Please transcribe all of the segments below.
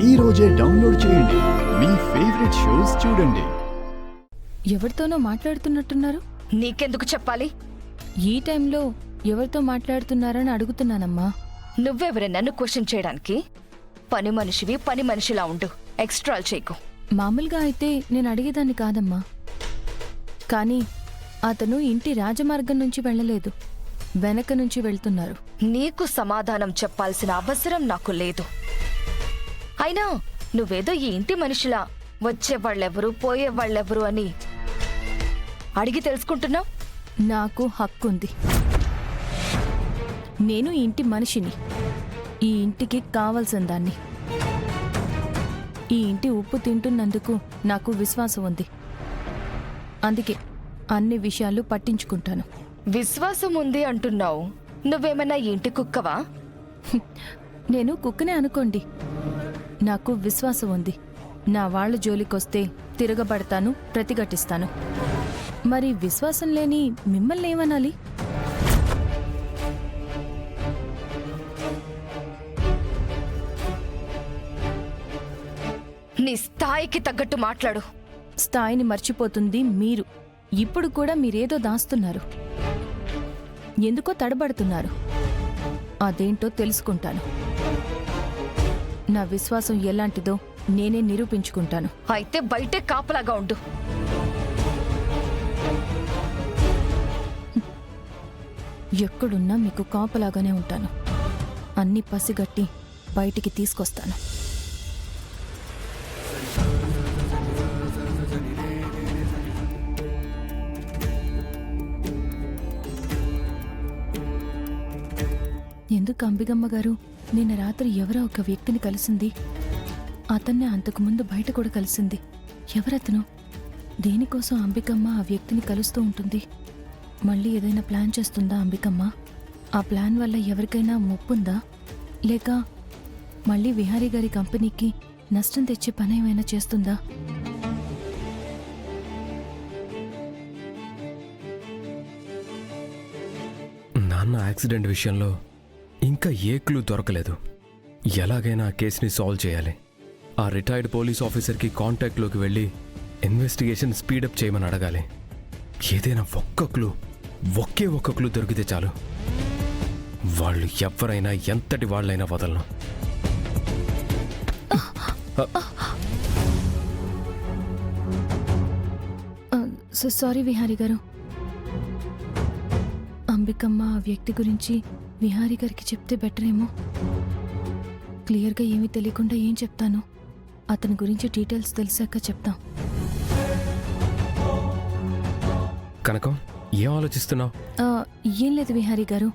ఈ రోజే డౌన్లోడ్ చేయండి. మీ ఫేవరెట్ షోస్ చూడండి. ఎవరితోనో మాట్లాడుతున్నట్టున్నారు. నీకెందుకు చెప్పాలి? ఈ టైంలో ఎవరితో మాట్లాడుతున్నారని అడుగుతున్నానమ్మా. నువ్వెవరే నన్ను క్వశ్చన్ చేయడానికి? పని మనిషివి, పని మనిషిలా ఉండు. ఎక్స్ట్రాల్ చేయకు. మామూలుగా అయితే నేను అడిగేదాన్ని కాదమ్మా. కానీ అతను ఇంటి రాజమార్గం నుంచి వెళ్ళలేదు, వెనక నుంచి వెళ్తున్నారు. నీకు సమాధానం చెప్పాల్సిన అవసరం నాకు లేదు. అయినా నువ్వేదో ఈ ఇంటి మనిషిలా వచ్చేవాళ్ళెవరు పోయేవాళ్ళెవరు అని అడిగి తెలుసుకుంటున్నావు. నాకు హక్కుంది. నేను ఈ ఇంటి మనిషిని, ఈ ఇంటికి కావలసిన దాన్ని. ఈ ఇంటి ఉప్పు తింటున్నందుకు నాకు విశ్వాసం ఉంది. అందుకే అన్ని విషయాలు పట్టించుకుంటాను. విశ్వాసం ఉంది అంటున్నావు. నువ్వేమన్నా ఇంటి కుక్కవా? నేను కుక్కనే అనుకోండి. నాకు విశ్వాసం ఉంది. నా వాళ్ళ జోలికొస్తే తిరగబడతాను, ప్రతిఘటిస్తాను. మరి విశ్వాసం లేని మిమ్మల్ని ఏమనాలి? నీ స్థాయికి తగ్గట్టు మాట్లాడు. స్థాయిని మర్చిపోతుంది మీరు. ఇప్పుడు కూడా మీరేదో దాస్తున్నారు, ఎందుకో తడబడుతున్నారు. అదేంటో తెలుసుకుంటాను. నా విశ్వాసం ఎలాంటిదో నేనే నిరూపించుకుంటాను. అయితే బయటే కాపలాగా ఉండు. ఎక్కడున్నా మీకు కాపలాగానే ఉంటాను. అన్ని పసిగట్టి బయటికి తీసుకొస్తాను. ఎందుకు అంబిగమ్మ గారు నిన్న రాత్రి ఎవరో ఒక వ్యక్తిని కలిసింది? అతన్నే అంతకుముందు బయట కూడా కలిసింది. ఎవరతను? దేనికోసం అంబికమ్మ ఆ వ్యక్తిని కలుస్తూ ఉంటుంది? మళ్ళీ ఏదైనా ప్లాన్ చేస్తుందా అంబికమ్మ? ఆ ప్లాన్ వల్ల ఎవరికైనా ముప్పుందా? లేక మళ్ళీ విహారీ గారి కంపెనీకి నష్టం తెచ్చే పని ఏమైనా చేస్తుందా? నాన్న యాక్సిడెంట్ విషయంలో ఇంకా ఏ క్లూ దొరకలేదు. ఎలాగైనా ఆ కేసుని సాల్వ్ చేయాలి. ఆ రిటైర్డ్ పోలీస్ ఆఫీసర్కి కాంటాక్ట్లోకి వెళ్ళి ఇన్వెస్టిగేషన్ స్పీడప్ చేయమని అడగాలి. ఏదైనా ఒకే ఒక్క క్లూ దొరికితే చాలు. వాళ్ళు ఎవరైనా ఎంతటి వాళ్ళైనా వదలను. సారీ విహారీ గారు. అంబికమ్మ ఆ వ్యక్తి గురించి విహారీ గారికి చెప్తే బెటర్ ఏమో. క్లియర్గా ఏమీ తెలియకుండా ఏం చెప్తాను? అతని గురించి డీటెయిల్స్ తెలిసాక చెప్తాం. కనకం, ఏం ఆలోచిస్తున్నావు? ఏం లేదు విహారీ గారు.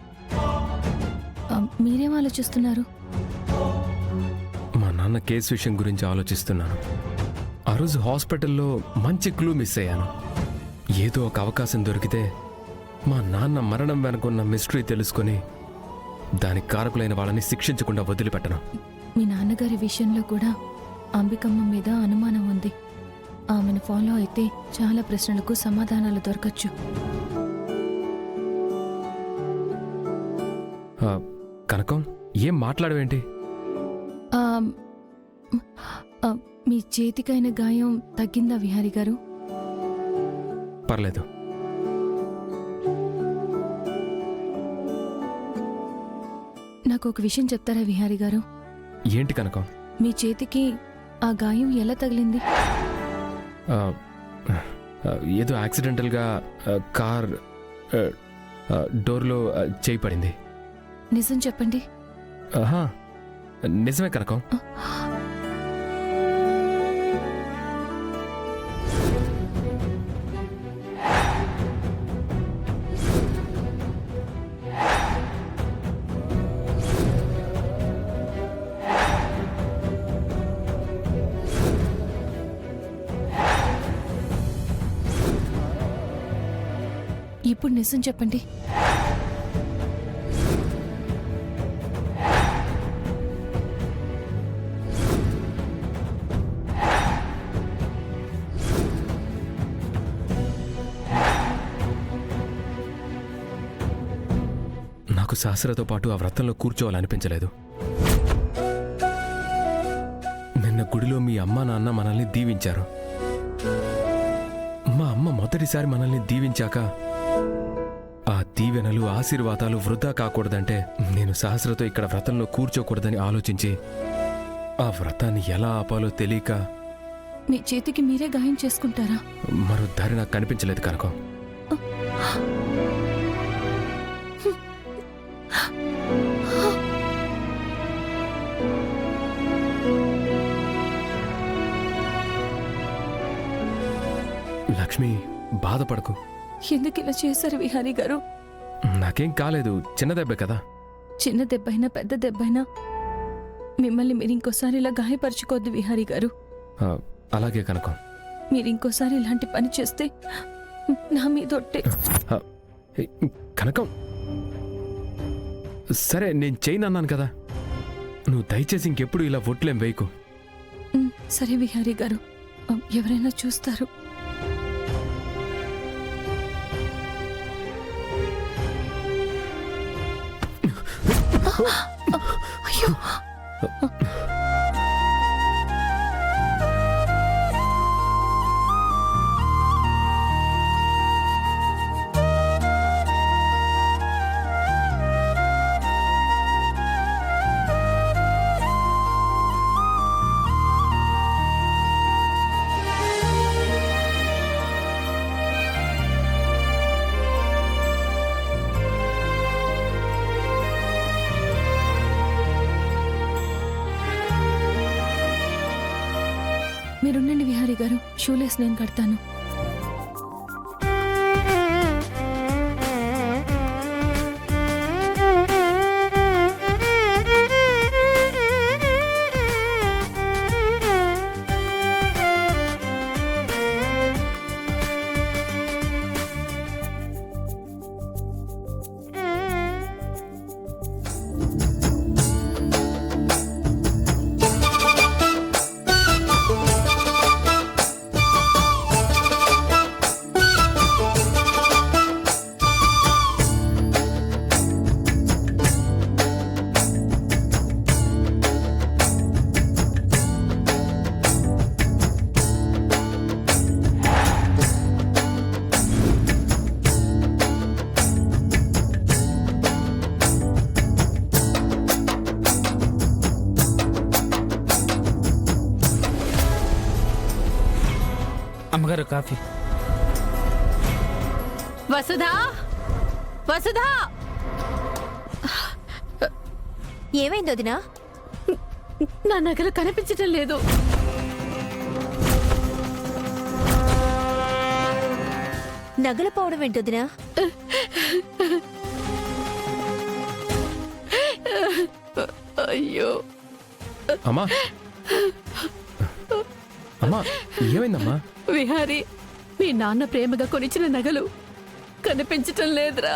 మీరేం ఆలోచిస్తున్నారు? మా నాన్న కేసు విషయం గురించి ఆలోచిస్తున్నాను. ఆ రోజు హాస్పిటల్లో మంచి క్లూ మిస్ అయ్యాను. ఏదో ఒక అవకాశం దొరికితే మా నాన్న మరణం వెనుకున్న మిస్టరీ తెలుసుకొని దానికి కారకులైన వాళ్ళని శిక్షించకుండా వదిలిపెట్టను. మీ నాన్నగారి విషయంలో కూడా అంబికమ్మ మీద అనుమానం ఉంది. ఆమెను ఫాలో అయితే చాలా ప్రశ్నలకు సమాధానాలు దొరకచ్చు. కనకం, ఏం మాట్లాడవేంటి? మీ చేతికైన గాయం తగ్గిందా విహారీ గారు? పర్లేదు. నాకు ఒక విషయం చెప్తారా విహారీ గారు? ఏంటి కనకం? మీ చేతికి ఆ గాయం ఎలా తగిలింది? ఏదో యాక్సిడెంటల్గా కార్ డోర్లో చేయి పడింది. నిజం చెప్పండి. నిజమే కనకం. ఇప్పుడు నిజం చెప్పండి. నాకు శాస్త్రతో పాటు ఆ వ్రతంలో కూర్చోవాలనిపించలేదు. గుడిలో మీ అమ్మ నాన్న మనల్ని దీవించారు. మా అమ్మ మొదటిసారి మనల్ని దీవించాక ఆ దీవెనలు ఆశీర్వాదాలు వృధా కాకూడదంటే నేను సహస్రతో ఇక్కడ వ్రతంలో కూర్చోకూడదని ఆలోచించి ఆ వ్రతాన్ని ఎలా ఆపాలో తెలియక మీ చేతికి మీరే గాయం చేసుకుంటారా? మరో దారి నాకు కనిపించలేదు కనుక లక్ష్మి బాధపడకు. ఎందుకు ఇలా చేశారు విహారీ గారు? నాకేం కాలేదు, చిన్న దెబ్బే కదా. చిన్న దెబ్బైనా పెద్ద దెబ్బైనా మిమ్మల్ని మీరు ఇంకోసారి ఇలా గాయపరచుకోవద్దు విహారీ గారు. ఆ, అలాగే కనుక. మీరు ఇంకోసారి ఇలాంటి పని చేస్తే నా మీదొట్టే. కనకం, సరే నేను చేయను అన్నాను కదా, నువ్వు దయచేసి ఇంకెప్పుడు ఇలా ఒట్లేం వేయకు. సరే విహారీ గారు, ఎవరైనా చూస్తారు. అయ్యో, మీరుండండి విహారీ గారు, షూలేస్ నేను కడతాను. అమ్మగారు కాఫీ. వసుధా, వసుధా, ఏమైంది వదినా? నా నగలు కనిపించటం లేదు. నగలు పోవడం ఏంటి వదినా? అయ్యో, అమ్మా, అమ్మా, ఏమైందమ్మా? విహారీ, మీ నాన్న ప్రేమగా కొనిచ్చిన నగలు కనిపించటం లేదురా.